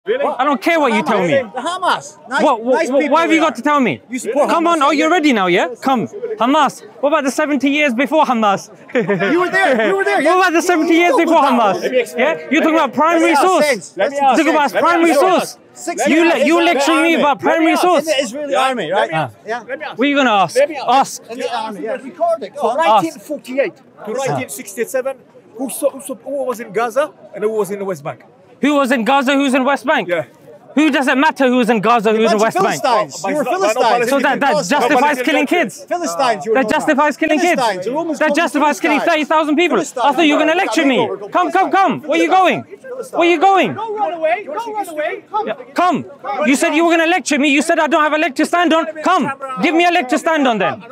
Really? I don't care what you tell me. The Hamas. Nice, What have you got to tell me? You support Come Hamas, on, oh, you're ready now, yeah? Come. Hamas. What about the 70 years before Hamas? You were there. You were there. What about the 70 years before Hamas? Yeah? You're talking about primary source. You're talking about primary source. You lecturing me about primary source. In the Israeli army, right? Yeah. What are you going to ask? Ask. In the army, yeah. Record it. Go From on. 1948 to 1967, who was in Gaza and who was in the West Bank? Who was in Gaza, who's in West Bank? Yeah. Who does it matter who's in Gaza, who's in West Bank? Philistines. You were Philistines. So that justifies killing kids. Philistines. That justifies killing kids. That justifies killing 30,000 people. I thought you were going to lecture me. Come. Where are you going? Where are you going? Don't run away. Don't run away. Come. You said you were going to lecture me. You said I don't have a leg to stand on. Come. Give me a leg to stand on then.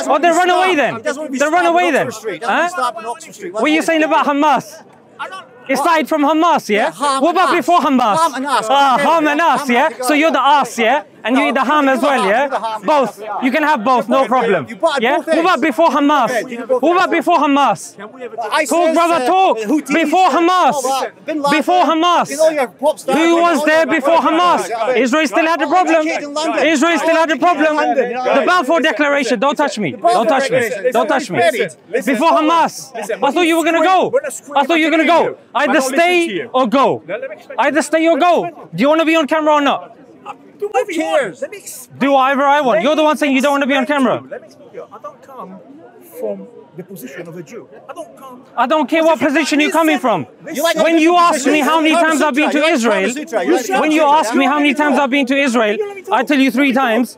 Oh, then run away then. Then run away then. What are you saying about Hamas? It started from Hamas, yeah? What about before Hamas? Ham and us, yeah? So you're the us, yeah? And you eat the ham as well, yeah? Both. You can have both, no problem. Yeah? What about before Hamas? What about before Hamas? Talk, brother, talk. Before Hamas. Before Hamas. Who was there before Hamas? Israel still had a problem. Israel still had a problem. The Balfour Declaration. Don't touch me. Don't touch me. Don't touch me. Before Hamas. I thought you were going to go. I thought you were going to go. Either stay or go. Either stay or go. Do you want to be on camera or not? Do whatever you want. Do whatever I want. You're the one saying you don't want to be on camera. Let me explain to you. I don't come from the position of a Jew. I don't care what position you're coming from. When you ask me how many times I've been to Israel, when you ask me how many times I've been to Israel, I tell you 3 times.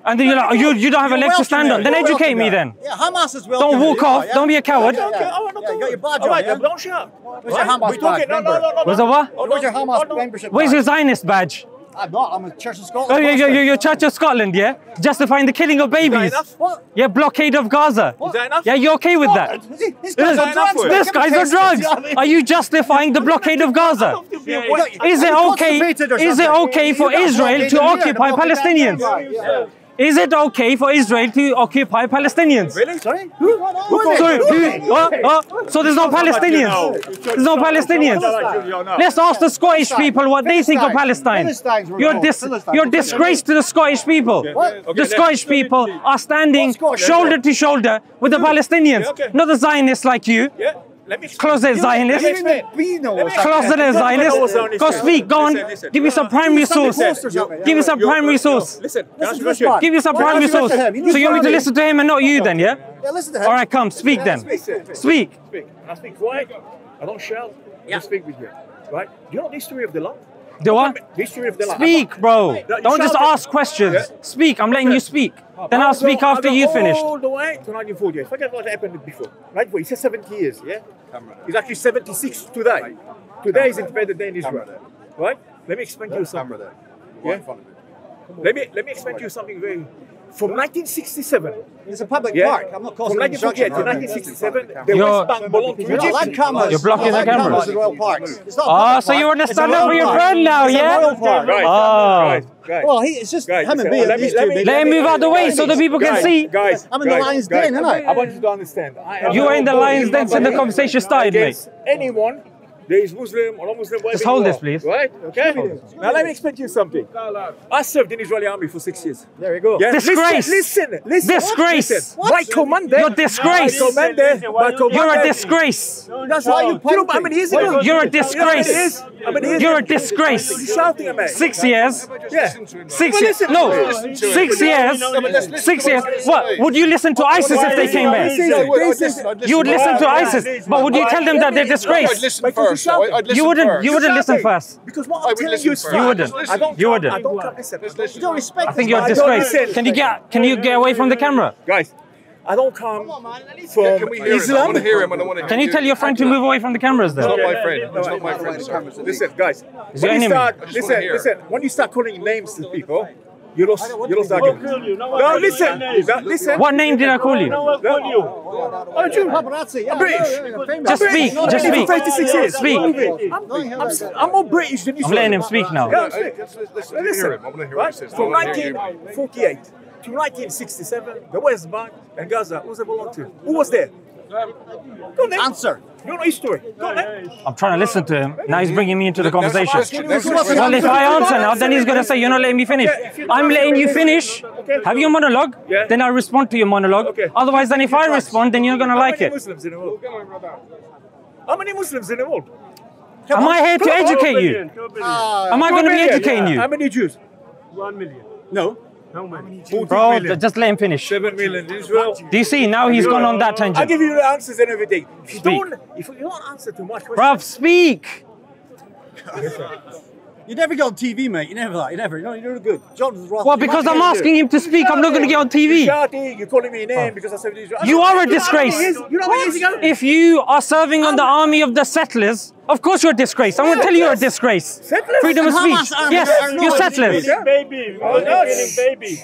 And then you're like, oh, you don't have a leg to stand on. Then educate me then. Yeah, Hamas is well. Don't walk off. Don't be a coward. You got your badge on, yeah? Don't shout. Where's your Hamas badge? No. Where's the what? Where's your Hamas membership? Where's your Zionist badge? I'm not. I'm a Church of Scotland. Oh, you're Church of Scotland, yeah? Justifying the killing of babies. What? Yeah, blockade of Gaza. Is that enough? Yeah, you okay with that? This guy's on drugs. This guy's on drugs. Are you justifying the blockade of Gaza? Is it okay for Israel to occupy Palestinians? Is it okay for Israel to occupy Palestinians? Really? Sorry? So there's no Palestinians? There's no Palestinians? Let's ask the Scottish people what they think of Palestine. You're a disgrace to the Scottish people. The Scottish people are standing shoulder to shoulder with the Palestinians, not the Zionists like you. Closet Zionist. Closet Zionist. Go speak. Go on. Give me some primary source. Give me some primary source. Give me some primary source. So you want me to listen to him and not you then, yeah? Yeah, listen to him. All right, come. Speak then. Speak. I speak quiet. I don't shout. I speak with you. Right? Do you know the history of the land? The what? The history of the land. Speak, bro. Don't just ask questions. Speak. I'm letting you speak. Then I'll speak after you finished. All the way to 1948. Forget what happened before. Right? He said 70 years, yeah? He's actually 76 today. Today is Independent Day in Israel. Right? Let me explain to you something. Yeah? Let me explain to you something very... From 1967, it's a public park. I'm not causing from 1948 to 1967, the West Bank belonged to Egypt. You're blocking the cameras. Royal parks. Oh, so you want to stand up for your friend now, yeah? Guys. Well, it's just him and me. Let him move out the way so the people can see. Guys, I'm in the lion's den, aren't I? I want you to understand. You were in the lion's den since the conversation started, mate. Anyone, there is Muslim or non-Muslim. Just hold this, please. Right? Okay? Now let me explain to you something. I served in the Israeli army for 6 years. There you go. Yeah? Disgrace. Listen. Disgrace. My commander. You're disgrace. You're a disgrace. That's why you know how many years ago? You're a disgrace. You're a disgrace. 6 years. Yeah. 6 years. No. 6 years. 6 years. What? Would you listen to ISIS if they came here? You would listen to ISIS, but would you tell them that they're disgraced? Listen first. You wouldn't listen first. Because what I'm telling you is You wouldn't. You wouldn't. I don't listen. You don't respect I think you're a disgrace. Can you get away from the camera? Guys, I don't come from Can we hear him? I Islam. want to hear him. I don't want to Can you tell your friend to move away from the cameras He's not then? my friend. He's not my friend. Listen, guys. He's your enemy. Listen. When you start calling names to people, you lost argument. No, listen. What name did I call you? Paparazzi, I'm British. Just speak. Just speak. 36 years. Speak. I'm more British than you. I'm letting him speak now. Let's hear him. I want to hear what he says. From 1948 to 1967, the West Bank and Gaza, who was it belong to? Who was there? Go on then. Answer. You know history. Go on then. I'm trying to listen to him. Now he's bringing me into the conversation. Next Well, if I answer now, then he's going to say, you're not letting me finish. I'm letting you finish. Have your monologue, then I'll respond to your monologue. Otherwise, then if I respond, then you're going to like it. Muslims in the world? How many Muslims in the world? Am I here to educate you? Am I going to be educating you? How many Jews? 1 million. No. How many? Bro, just let him finish. 7 million in Israel. Do you see? Now he's gone on that I'll tangent. give you the answers and everything. If you Speak. don't answer too much, Bruv, speak. You never get on TV, mate. You never that. You never. You're doing good. John's right. Well, because I'm asking him to speak, I'm not going to get on TV. shouting, you're calling me a name because I said Israel. You are a disgrace. You know what years ago? If you are serving on the army of the settlers, of course you're a disgrace. I'm going to tell you you're a disgrace. Settlers? Freedom of And speech. Hamas army, Yes, I know you're it. settlers. Baby. Oh, no. Baby.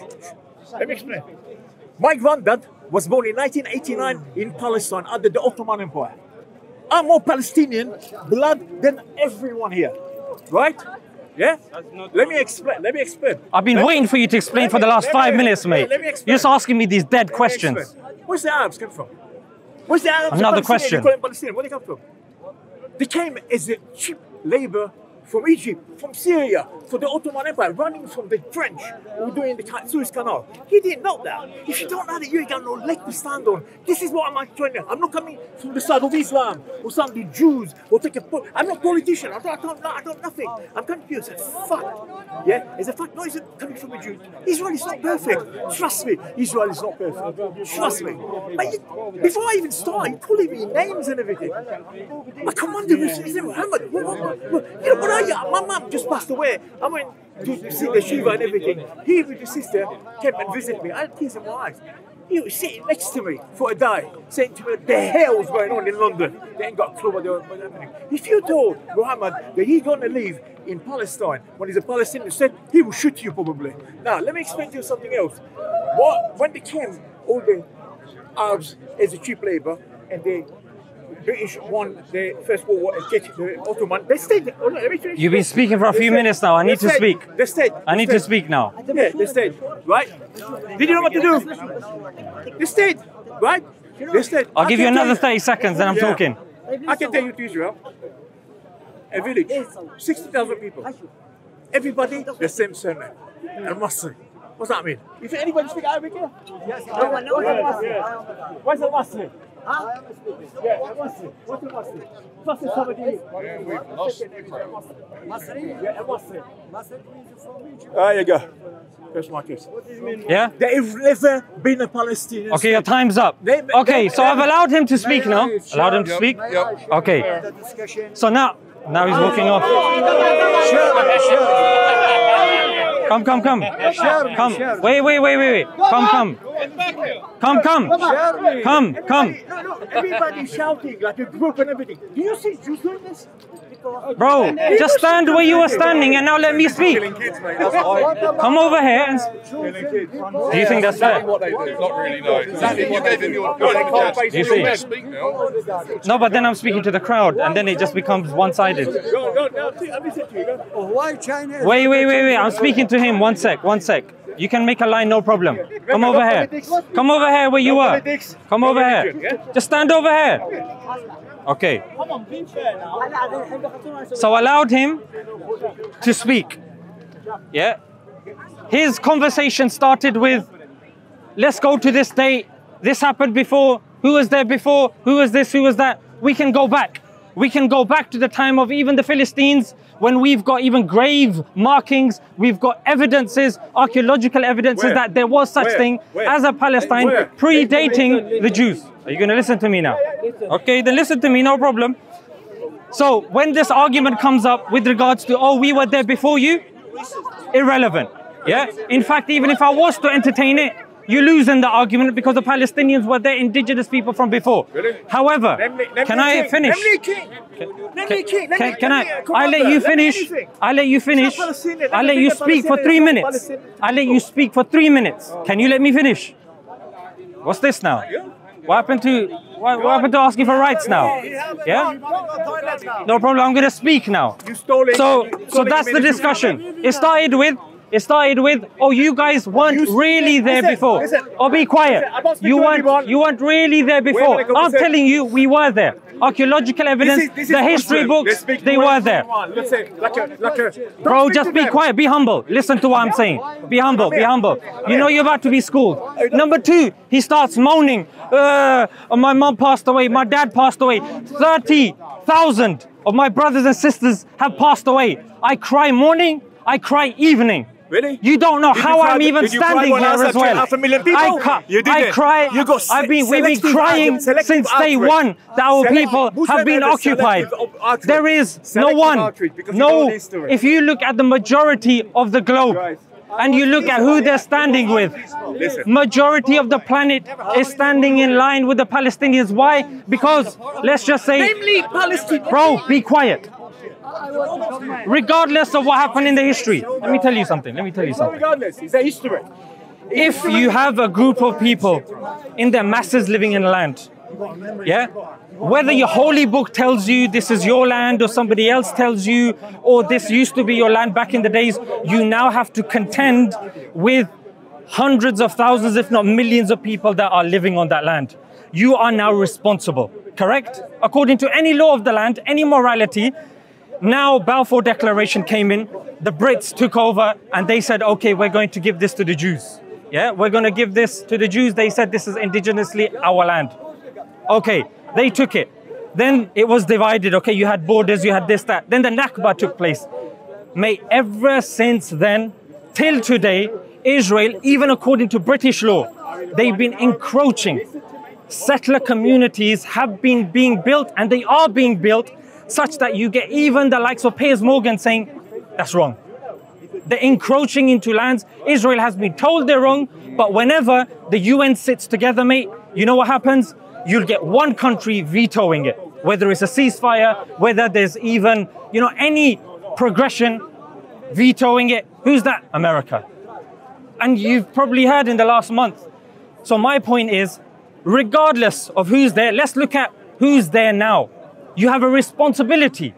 Let me explain. My granddad was born in 1989 in Palestine under the Ottoman Empire. I'm more Palestinian blood than everyone here. Right? Yeah? Let me explain. I've been waiting for you to explain for the last 5 minutes, mate. Let me explain. You're just asking me these dead questions. Where's the Arabs come from? Where's the Arabs? Another Palestinian? question. You call them Palestinian. Where they come from? They came as a cheap labor from Egypt, from Syria, for the Ottoman Empire, running from the French who were doing the Suez Canal. He didn't know that. If you don't know that, you ain't got no leg to stand on. This is what I'm trying to. I'm not coming from the side of Islam or some of the Jews or take a. I'm not a politician. I don't nothing. I'm coming to you as a fact. Yeah, as a fact. No, it's coming from a Jew. Israel is not perfect. Trust me, Israel is not perfect. Trust me. But before I even start, you're calling me names and everything. My commander was Muhammad. You know what are you? My mum just passed away. I went to see the Shiva and everything. He with his sister came and visited me. I had tears in my eyes. He was sitting next to me for a day, saying to me, the hell's going on in London? They ain't got a clue what's happening. If you told Muhammad that he's going to live in Palestine when he's a Palestinian state, he will shoot you probably. Now, let me explain to you something else. When they came, all the Arabs as a cheap labor, and the British won the First World War against the Ottoman, they stayed. Oh, no, let me finish. You've been speaking for a few minutes now. I need to speak. They stayed. I need to speak now. Yeah, they stayed. Right? Did you know what to do? They stayed. Right? They stayed. I'll give you another 30 seconds and I'm Yeah. talking. I can tell you to Israel, a village, 60,000 people. Everybody the same surname. And Muslim. What's that mean? If anybody speak Arabic here? Yes. What's a Muslim? Huh? Yeah, a Muslim. What's a Muslim? Muslim somebody. Yeah, we've lost. Yeah, a Muslim. There you go. That's my case. Yeah? They've never been a Palestinian. Okay, your time's up. Okay, so I've allowed him to speak now. Allowed him to speak? Yep. Okay. So now he's walking off. Come. Come. Wait. Come. No, everybody's shouting like a group and everything. Do you see Jews doing this? Bro, just stand where you were standing and now let me speak. Kids, mate, that's why. Come over here and... Do you think that's fair? What they do, not really, no. Exactly what they do. You see? Speak now. No, but then I'm speaking to the crowd and then it just becomes one-sided. Go, I'm listening to you. Go. Why China? Wait. I'm speaking to him. One sec. You can make a line, no problem. Come over here. Come over here where you are. Come over here. Just stand over here. Okay. So I allowed him to speak. Yeah. His conversation started with, let's go to this date. This happened before. Who was there before? Who was this? Who was that? We can go back. We can go back to the time of even the Philistines, when we've got even grave markings, we've got evidences, archaeological evidences that there was such thing as a Palestine predating the Jews. Are you going to listen to me now? Okay, then listen to me, no problem. So when this argument comes up with regards to, oh, we were there before you, irrelevant. Yeah. In fact, even if I was to entertain it, you lose in the argument because the Palestinians were their indigenous people from before. Really? However, can I finish? Can I? I let you finish. I let you finish. I let you speak for 3 minutes. I let you speak for 3 minutes. Can you let me finish? What's this now? What happened to asking for rights now? Yeah? No problem. I'm going to speak now. So that's the discussion. It started with, It started with, oh, you guys weren't really there before. Listen, Oh, be quiet. I don't speak to anyone. You weren't really there before. Wait, I'm telling you, we were there. Archaeological evidence, the history books, they were there. Let's say, like a. Bro, just be quiet, be humble. Listen to what I'm saying. Be humble, be humble. You know you're about to be schooled. Number two, he starts moaning. My mom passed away, my dad passed away. 30,000 of my brothers and sisters have passed away. I cry morning, I cry evening. Really? You don't know how I'm even standing here as well. Half a million people? I cry. We've been crying since day one that our people have been occupied. There is no one. No. If you look at the majority of the globe and you look at who they're standing with, majority of the planet is standing in line with the Palestinians. Why? Because let's just say, bro, be quiet. Regardless of what happened in the history, let me tell you something. Regardless, it's a history. If you have a group of people in their masses living in a land, yeah, whether your holy book tells you this is your land or somebody else tells you, or this used to be your land back in the days, you now have to contend with hundreds of thousands, if not millions of people that are living on that land. You are now responsible, correct? According to any law of the land, any morality. Now Balfour Declaration came in, the Brits took over and they said, okay, we're going to give this to the Jews. Yeah, we're going to give this to the Jews. They said this is indigenously our land. Okay, they took it. Then it was divided. Okay, you had borders, you had this, that. Then the Nakba took place. Mate, ever since then, till today, Israel, even according to British law, they've been encroaching. Settler communities have been being built and they are being built such that you get even the likes of Piers Morgan saying, that's wrong. They're encroaching into lands. Israel has been told they're wrong, but whenever the UN sits together, mate, you know what happens? You'll get one country vetoing it. Whether it's a ceasefire, whether there's even, any progression, vetoing it. Who's that? America. And you've probably heard in the last month. So my point is, regardless of who's there, let's look at who's there now. You have a responsibility.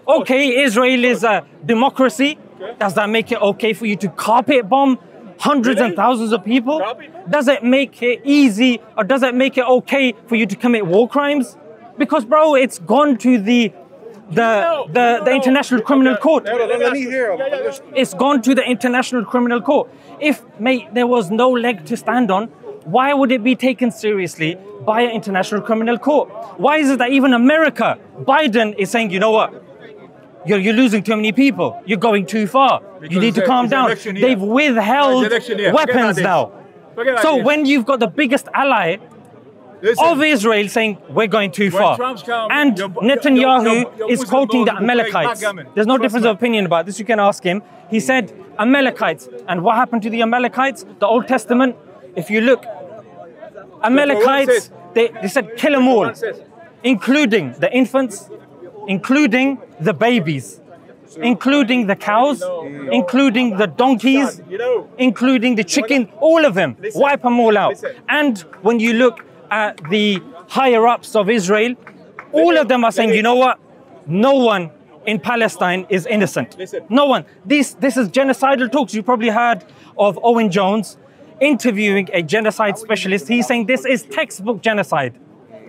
Okay, Israel is a democracy. Does that make it okay for you to carpet bomb hundreds and thousands of people? Does it make it easy, or does it make it okay for you to commit war crimes? Because, bro, it's gone to the International Criminal Court. Let me hear. It's gone to the International Criminal Court. If, mate, there was no leg to stand on, why would it be taken seriously by an International Criminal Court? Why is it that even America, Biden is saying, you know what? You're losing too many people. You're going too far. You need to calm down. They've withheld weapons now. So when you've got the biggest ally of Israel saying, we're going too far, and Netanyahu is quoting the Amalekites. There's no difference of opinion about this. You can ask him. He said, Amalekites. And what happened to the Amalekites? The Old Testament, if you look, Amalekites, they said kill them all, including the infants, including the babies, including the cows, including the donkeys, including the chicken, all of them, wipe them all out. And when you look at the higher-ups of Israel, all of them are saying, you know what, no one in Palestine is innocent. No one. This is genocidal talks. You probably heard of Owen Jones interviewing a genocide specialist. He's saying this is textbook genocide.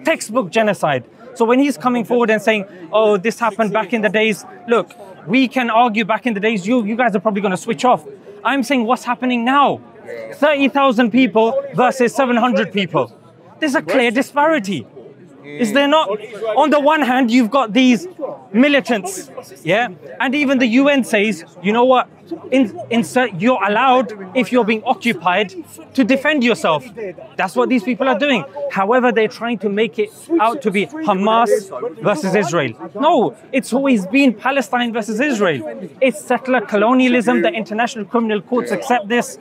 Textbook genocide. So when he's coming forward and saying, oh, this happened back in the days, look, we can argue back in the days, you guys are probably going to switch off. I'm saying what's happening now. 30,000 people versus 700 people. There's a clear disparity. Is there not? On the one hand, you've got these militants, yeah? And even the UN says, you know what? You're allowed, if you're being occupied, to defend yourself. That's what these people are doing. However, they're trying to make it out to be Hamas versus Israel. No, it's always been Palestine versus Israel. It's settler colonialism. The International Criminal Courts accept this.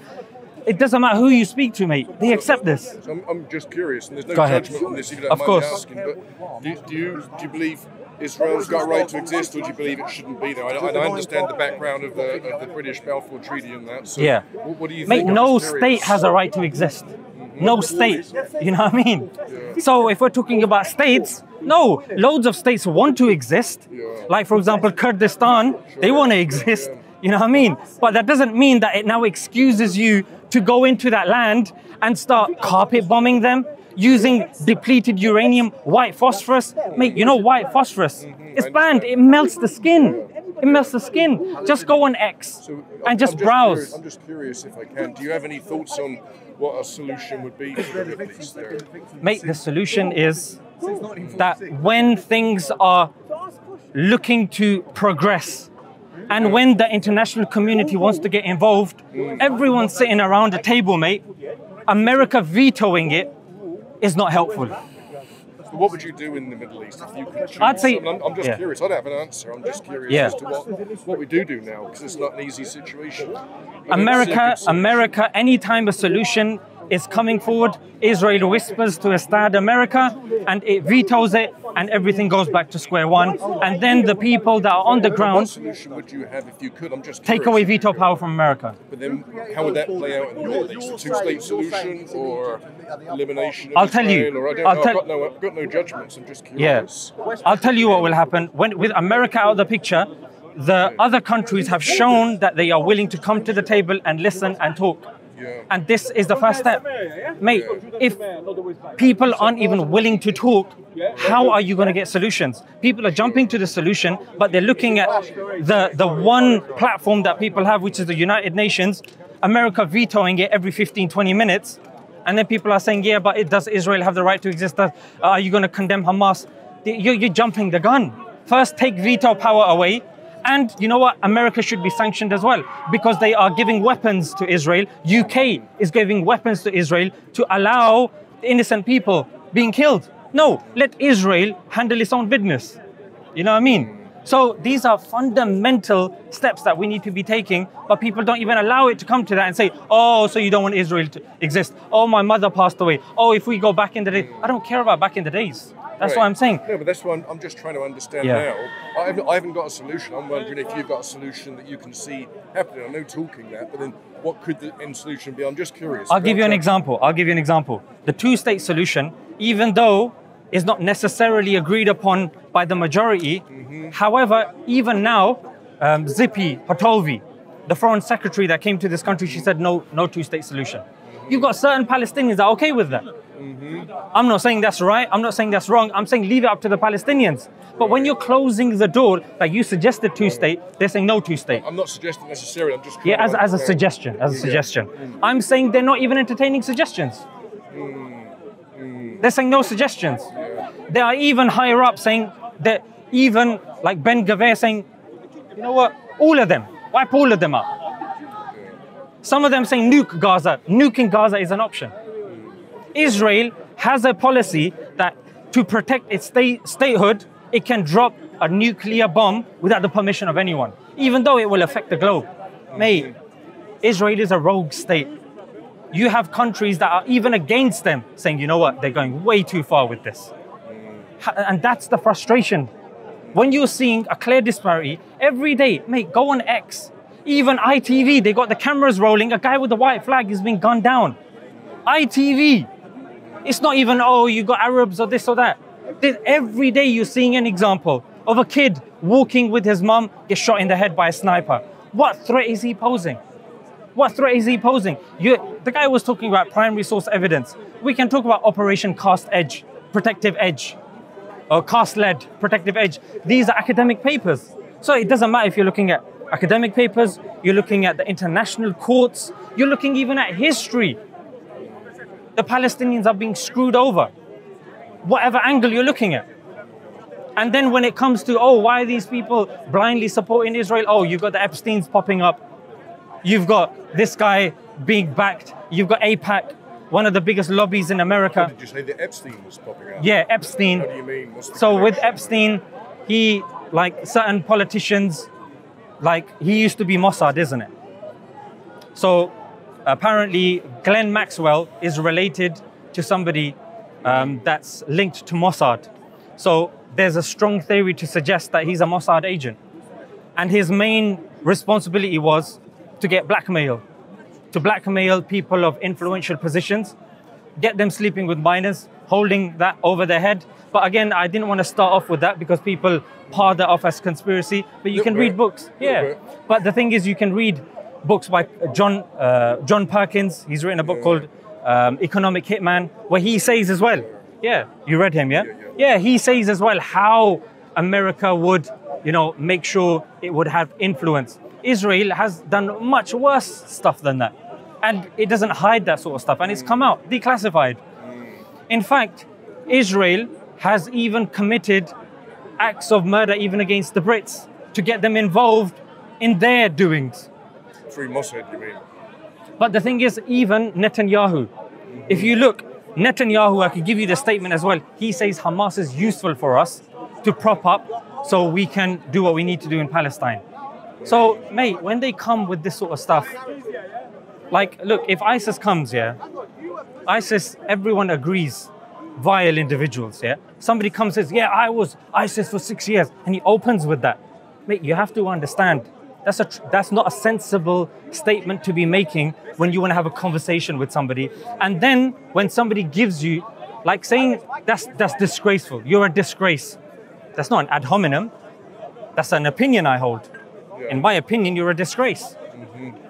It doesn't matter who you speak to, mate. They accept this. I'm just curious, and there's no Go ahead. judgment on this if you don't Of mind course. me asking, but do you believe Israel's got a right to exist, or do you believe it shouldn't be there? I understand the background of the British Balfour Treaty and that. So Yeah. What do you Mate, think? no state has a right to exist. No state. You know what I mean? So if we're talking about states, no, loads of states want to exist. Like, for example, Kurdistan, they want to exist. You know what I mean? But that doesn't mean that it now excuses you to go into that land and start carpet bombing them, using depleted uranium, white phosphorus. Mate, you know white phosphorus? It's banned. It melts the skin. It melts the skin. Just go on X and just browse. I'm just curious if I can. Do you have any thoughts on what a solution would be for the Middle East there? Mate, the solution is that when things are looking to progress and when the international community wants to get involved, everyone's sitting around a table, mate. America vetoing it is not helpful. So what would you do in the Middle East if you could choose? I'd say, I'm just curious. I don't have an answer. I'm just curious as to what we do now, because it's not an easy situation. America, anytime a solution is coming forward, Israel whispers to establish America and it vetoes it and everything goes back to square one. And then the people that are on the ground... What solution would you have if you could? I'm just curious. Take away veto power from America. But then how would that play out in the Middle East? A two-state solution or elimination of I'll tell you. Or I don't know. I've got no judgments. I'm just curious. Yeah. I'll tell you what will happen. With America out of the picture, the other countries have shown that they are willing to come to the table and listen and talk. Yeah. And this is the first step. Mate, if people aren't even willing to talk, how are you going to get solutions? People are jumping to the solution, but they're looking at the one platform that people have, which is the United Nations, America vetoing it every 15, 20 minutes. And then people are saying, yeah, but does Israel have the right to exist? Are you going to condemn Hamas? You're jumping the gun. First, take veto power away. And you know what? America should be sanctioned as well because they are giving weapons to Israel. UK is giving weapons to Israel to allow innocent people being killed. No, let Israel handle its own business. You know what I mean? So these are fundamental steps that we need to be taking, but people don't even allow it to come to that and say, oh, so you don't want Israel to exist. Oh, my mother passed away. Oh, if we go back in the day. I don't care about back in the days. That's what I'm saying. No, but that's what I'm just trying to understand now. I haven't got a solution. I'm wondering if you've got a solution that you can see happening. I know talking that, but then what could the end solution be? I'm just curious. I'll give you an example. The two-state solution, even though is not necessarily agreed upon by the majority, however, even now, Zippy Hatolvi, the foreign secretary that came to this country, she said no two-state solution. You've got certain Palestinians that are okay with that. I'm not saying that's right, I'm not saying that's wrong, I'm saying leave it up to the Palestinians. But when you're closing the door, like you suggested two-state, they're saying no two-state. I'm not suggesting necessarily, I'm just... Yeah, as a suggestion, I'm saying they're not even entertaining suggestions. They're saying no suggestions. They are even higher up saying that even like Ben Gavir saying, you know what, all of them, wipe all of them out. Some of them saying nuke Gaza. Nuking Gaza is an option. Israel has a policy that to protect its statehood, it can drop a nuclear bomb without the permission of anyone, even though it will affect the globe. Mate, Israel is a rogue state. You have countries that are even against them saying, you know what, they're going way too far with this. And that's the frustration. When you're seeing a clear disparity, every day, mate, go on X. Even ITV, they got the cameras rolling, a guy with a white flag is being gunned down. ITV. It's not even, oh, you got Arabs or this or that. Every day you're seeing an example of a kid walking with his mum, gets shot in the head by a sniper. What threat is he posing? What threat is he posing? The guy was talking about primary source evidence. We can talk about Operation Cast Edge, Protective Edge, or Cast-led Protective Edge. These are academic papers. So it doesn't matter if you're looking at academic papers, you're looking at the international courts, you're looking even at history. The Palestinians are being screwed over, whatever angle you're looking at. And then when it comes to, oh, why are these people blindly supporting Israel? Oh, you've got the Epsteins popping up. You've got this guy being backed. You've got AIPAC, one of the biggest lobbies in America. What did you say the Epstein was popping out? Yeah, Epstein. What do you mean? What's the so connection? with Epstein, he, like certain politicians, like he used to be Mossad, isn't it? So apparently Glenn Maxwell is related to somebody that's linked to Mossad. So there's a strong theory to suggest that he's a Mossad agent. And his main responsibility was to get blackmail, to blackmail people of influential positions, get them sleeping with minors, holding that over their head. But again, I didn't want to start off with that because people part that off as conspiracy, but you can read books. Yeah. But the thing is, you can read books by John Perkins. He's written a book called Economic Hitman, where he says as well. Yeah, you read him, yeah? Yeah, he says as well how America would, you know, make sure it would have influence. Israel has done much worse stuff than that. And it doesn't hide that sort of stuff. And it's come out, declassified. In fact, Israel has even committed acts of murder even against the Brits to get them involved in their doings. Free Mossad, you mean? But the thing is, even Netanyahu, if you look, Netanyahu, I could give you the statement as well. He says Hamas is useful for us to prop up so we can do what we need to do in Palestine. So, mate, when they come with this sort of stuff, like, look, if ISIS comes, yeah, ISIS, everyone agrees, vile individuals, yeah? Somebody comes and says, yeah, I was ISIS for 6 years, and he opens with that. Mate, you have to understand, that's not a sensible statement to be making when you want to have a conversation with somebody. And then when somebody gives you, like saying, that's disgraceful, you're a disgrace. That's not an ad hominem, that's an opinion I hold. In my opinion, you're a disgrace.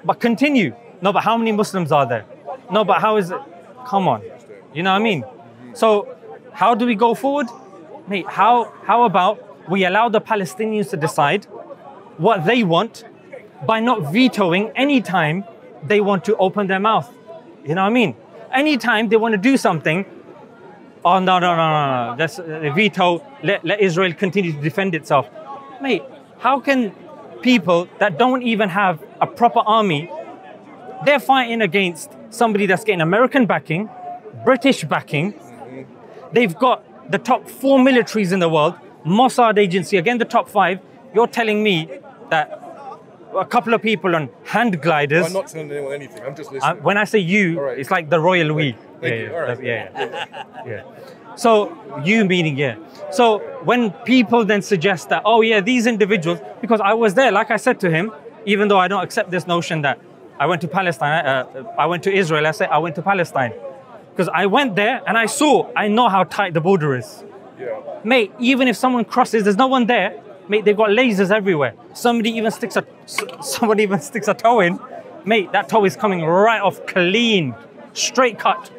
But continue. No, but how many Muslims are there? No, but how is it? Come on. You know what I mean? So how do we go forward? Mate, how about we allow the Palestinians to decide what they want by not vetoing any time they want to open their mouth? You know what I mean? Anytime they want to do something, oh, no. Let's veto, let Israel continue to defend itself. Mate, how can people that don't even have a proper army, they're fighting against somebody that's getting American backing, British backing. They've got the top 4 militaries in the world, Mossad agency, again the top 5. You're telling me that a couple of people on hand gliders. Well, I'm not telling anyone anything, I'm just listening. When I say you, right. It's like the royal we. Thank you. All right. Yeah. So you meaning, yeah. So when people then suggest that, oh yeah, these individuals, because I was there, like I said to him, even though I don't accept this notion that I went to Palestine, I went to Israel, I said I went to Palestine. Because I went there and I know how tight the border is. Yeah. Mate, even if someone crosses, there's no one there. Mate, they've got lasers everywhere. Somebody even sticks a toe in. Mate, that toe is coming right off clean, straight cut.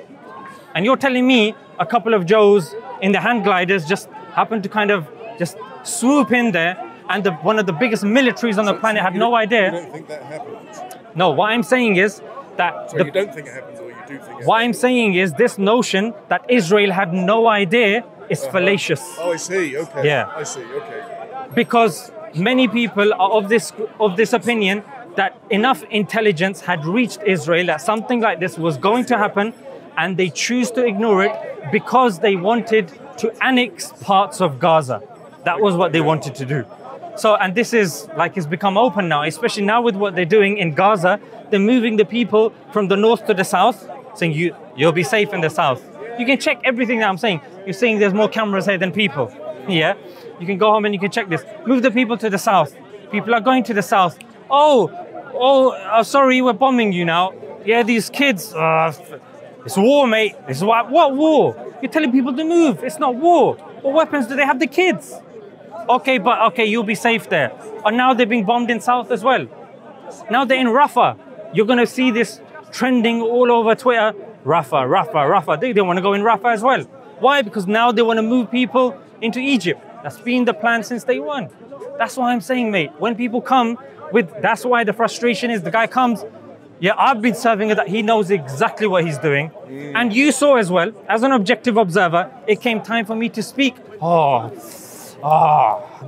And you're telling me a couple of Joes in the hand gliders just happen to kind of just swoop in there, and one of the biggest militaries on the planet had no idea. You don't think that happens? No, what I'm saying is that... So you don't think it happens, or you do think it happens? What I'm saying is this notion that Israel had no idea is fallacious. Oh, I see, okay. Yeah. I see, okay. Because many people are of this opinion that enough intelligence had reached Israel that something like this was going to happen, and they choose to ignore it because they wanted to annex parts of Gaza. That was what they wanted to do. So, and this is like, it's become open now, especially now with what they're doing in Gaza. They're moving the people from the north to the south, saying you'll be safe in the south. You can check everything that I'm saying. You're saying there's more cameras here than people. Yeah, you can go home and you can check this. Move the people to the south. People are going to the south. Oh, sorry, we're bombing you now. Yeah, these kids, it's war, mate. It's what war? You're telling people to move. It's not war. What weapons do they have? The kids. Okay, you'll be safe there. And now they're being bombed in south as well. Now they're in Rafah. You're going to see this trending all over Twitter. Rafah. They want to go in Rafah as well. Why? Because now they want to move people into Egypt. That's been the plan since day one. That's why I'm saying, mate, when people come with, that's why the frustration is the guy comes, yeah, I've been serving it, that he knows exactly what he's doing. And you saw as well, as an objective observer, it came time for me to speak. The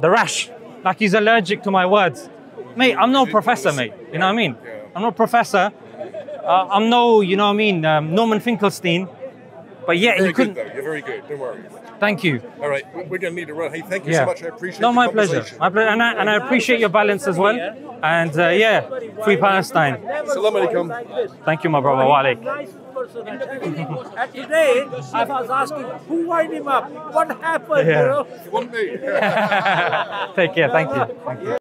rash, like he's allergic to my words. Mate, I'm no professor, mate. You know what I mean? I'm no professor. I'm no, you know what I mean, Norman Finkelstein. But yeah, You're very good, though. You're very good. Don't worry. Thank you. All right, we're going to need to run. Hey, thank you so much. I appreciate it. No, my pleasure. My pleasure. And I appreciate your balance as well. And yeah, free Palestine. Salam alaikum. Thank you, my brother. Wa alaikum. Nice person. And today, I was asking, who wind him up? What happened, Yeah. you know? You want me? Take care. Thank you.